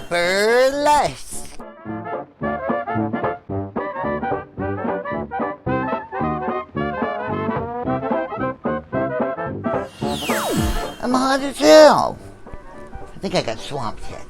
Burlesque. I'm hot as hell. I think I got swamped head.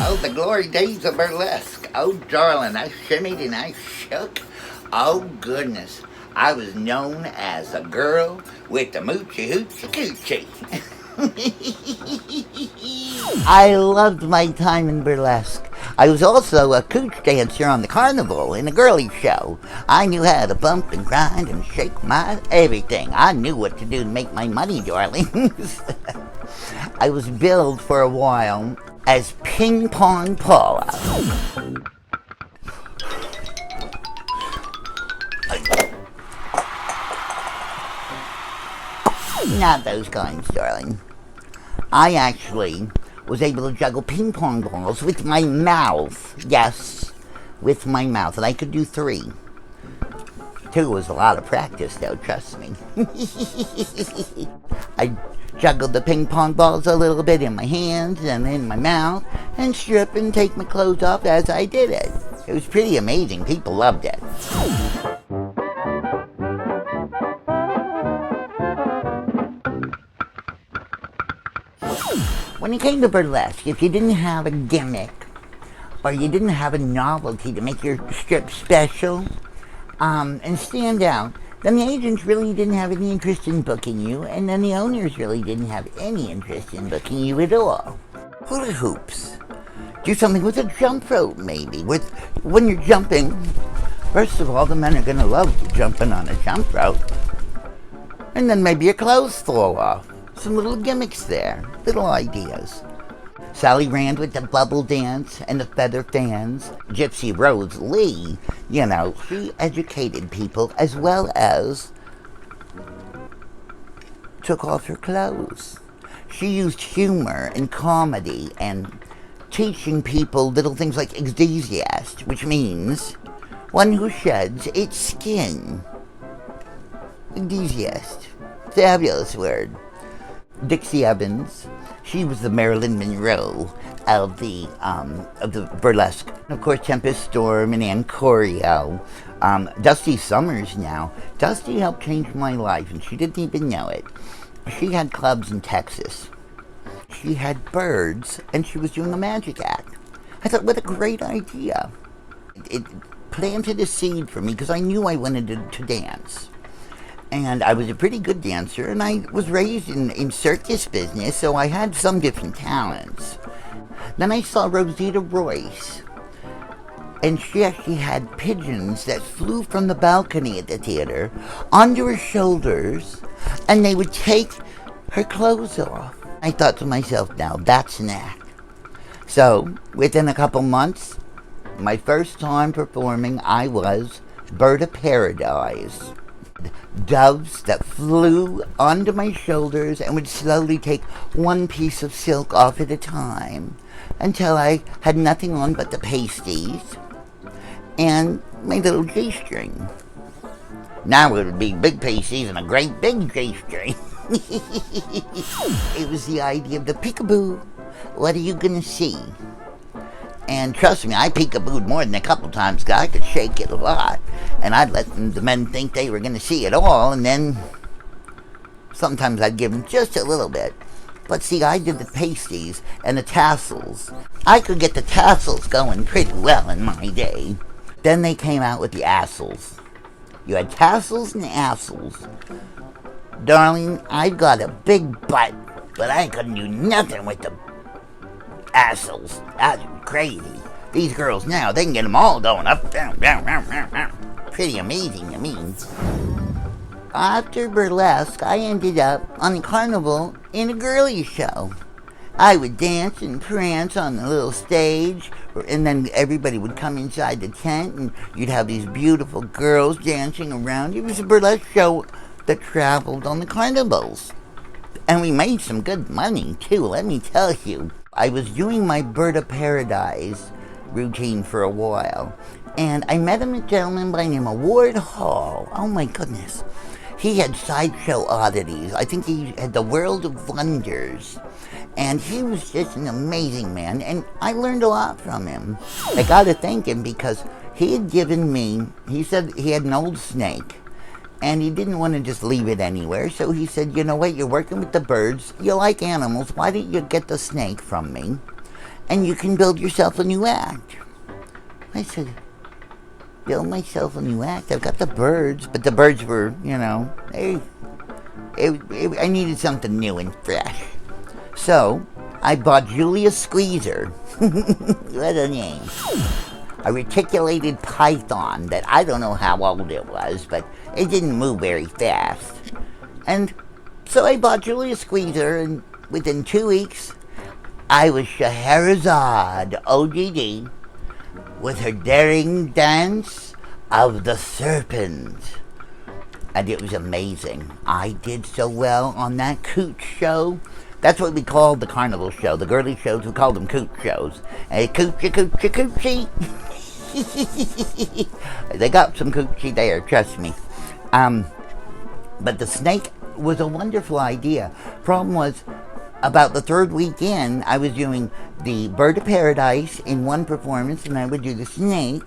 Oh, the glory days of burlesque. Oh, darling, I shimmied and I shook. Oh, goodness. I was known as the girl with the moochie hoochie coochie. I loved my time in burlesque. I was also a COOCH dancer on the CARNIVAL in a girly show. I knew how to bump and grind and shake my everything. I knew what to do to make my money, darlings. I was billed for a while as Ping Pong Paula. Not those kinds, darling. I actually was able to juggle ping pong balls with my mouth. Yes, with my mouth. And I could do 3. 2 was a lot of practice, though, trust me. I juggled the ping pong balls a little bit in my hands and in my mouth and strip and take my clothes off as I did it. It was pretty amazing. People loved it. When it came to burlesque, if you didn't have a gimmick or you didn't have a novelty to make your strip special and stand out, then the agents really didn't have any interest in booking you, and then the owners really didn't have any interest in booking you at all. Hula hoops. Do something with a jump rope, maybe. When you're jumping, first of all, the men are going to love you jumping on a jump rope. And then maybe your clothes fall off. Some little gimmicks there, little ideas. Sally Rand with the bubble dance and the feather fans. Gypsy Rose Lee, you know, she educated people as well as took off her clothes. She used humor and comedy and teaching people little things like enthusiast, which means one who sheds its skin. Enthusiast. Fabulous word. Dixie Evans, she was the Marilyn Monroe of the burlesque. Of course, Tempest Storm and Ann Corio. Dusty Summers now. Dusty helped change my life, and she didn't even know it. She had clubs in Texas. She had birds, and she was doing a magic act. I thought, what a great idea. It planted a seed for me, because I knew I wanted to dance. And I was a pretty good dancer, and I was raised in circus business, so I had some different talents. Then I saw Rosita Royce, and she actually had pigeons that flew from the balcony at the theater onto her shoulders, and they would take her clothes off. I thought to myself, now that's an act. So, within a couple months, my first time performing, I was Bird of Paradise. Doves that flew onto my shoulders and would slowly take one piece of silk off at a time until I had nothing on but the pasties and my little G-string. Now it would be big pasties and a great big G-string. It was the idea of the peekaboo. What are you gonna see? And trust me, I peekabooed more than a couple times, because I could shake it a lot. And I'd let the men think they were going to see it all, and then sometimes I'd give them just a little bit. But see, I did the pasties and the tassels. I could get the tassels going pretty well in my day. Then they came out with the assels. You had tassels and assels. Darling, I've got a big butt, but I couldn't do nothing with the assholes. That's crazy. These girls now, they can get them all going up, down, down, down, down, down. Pretty amazing, I mean. After burlesque, I ended up on the carnival in a girly show. I would dance and prance on the little stage, and then everybody would come inside the tent, and you'd have these beautiful girls dancing around. It was a burlesque show that traveled on the carnivals. And we made some good money, too, let me tell you. I was doing my Bird of Paradise routine for a while, and I met a gentleman by the name of Ward Hall. Oh my goodness. he had sideshow oddities. I think he had the World of Wonders. And he was just an amazing man, and I learned a lot from him. I got to thank him because he had given me, he said he had an old snake, and he didn't want to just leave it anywhere, so he said, you know what, you're working with the birds, you like animals, why don't you get the snake from me, and you can build yourself a new act. I said, build myself a new act? I've got the birds, but the birds were, you know, I needed something new and fresh. So, I bought Julius Squeezer. What a name. A reticulated python that I don't know how old it was, but it didn't move very fast. And so I bought Julius Squeezer, and within 2 weeks, I was Scheherazade, ODD, with her daring dance of the serpent. And it was amazing. I did so well on that COOCH show. That's what we called the carnival show. The girly shows, we called them COOCH shows. Hey, coochie, coochie, coochie. They got some coochie there, trust me. But the snake was a wonderful idea. Problem was, about the third weekend, I was doing the Bird of Paradise in one performance, and I would do the snake,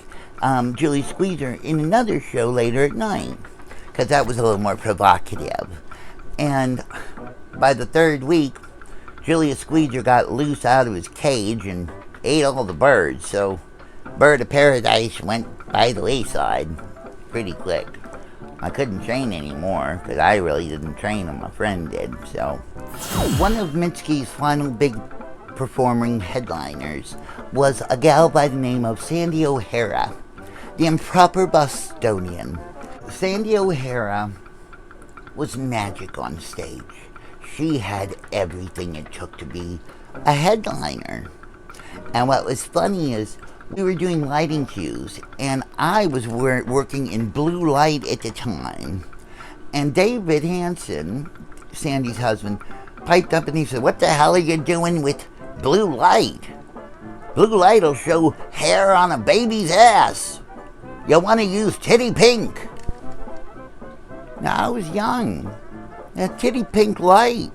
Julie Squeezer, in another show later at night, because that was a little more provocative. And by the third week, Julius Squeezer got loose out of his cage and ate all the birds, so Bird of Paradise went by the wayside pretty quick. I couldn't train anymore, because I really didn't train him, my friend did, so. One of Mitski's final big performing headliners was a gal by the name of Sandy O'Hara, the improper Bostonian. Sandy O'Hara was magic on stage. She had everything it took to be a headliner. And what was funny is we were doing lighting cues, and I was working in blue light at the time. And David Hansen, Sandy's husband, piped up and he said, "What the hell are you doing with blue light? Blue light will show hair on a baby's ass. You want to use titty pink." Now, I was young. That titty pink light.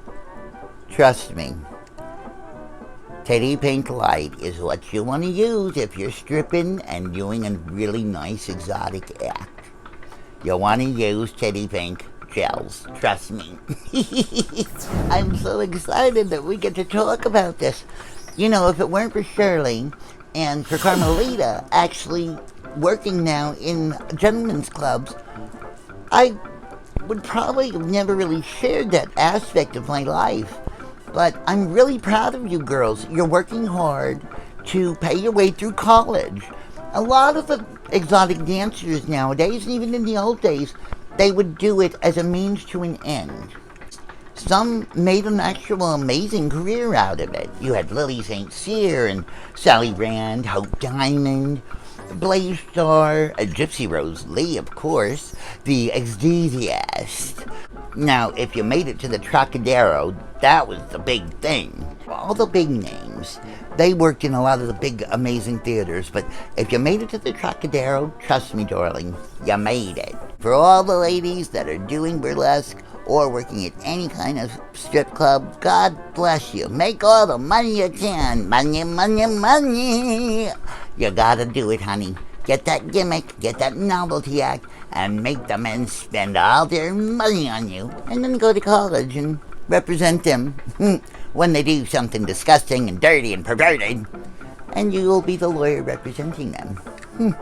Trust me. Titty pink light is what you want to use if you're stripping and doing a really nice exotic act. You want to use titty pink gels. Trust me. I'm so excited that we get to talk about this. You know, if it weren't for Shirley and for Carmelita actually working now in gentlemen's clubs, I would probably have never really shared that aspect of my life. But I'm really proud of you girls. You're working hard to pay your way through college. A lot of the exotic dancers nowadays, and even in the old days, they would do it as a means to an end. Some made an actual amazing career out of it. You had Lily St. Cyr and Sally Rand, Hope Diamond, Blaze Star, Gypsy Rose Lee, of course, the Enthusiast. Now, if you made it to the Trocadero, that was the big thing. All the big names, they worked in a lot of the big, amazing theaters, but if you made it to the Trocadero, trust me, darling, you made it. For all the ladies that are doing burlesque or working at any kind of strip club, God bless you. Make all the money you can. Money, money, money. You gotta do it, honey. Get that gimmick, get that novelty act, and make the men spend all their money on you, and then go to college and represent them when they do something disgusting and dirty and perverted, and you will be the lawyer representing them.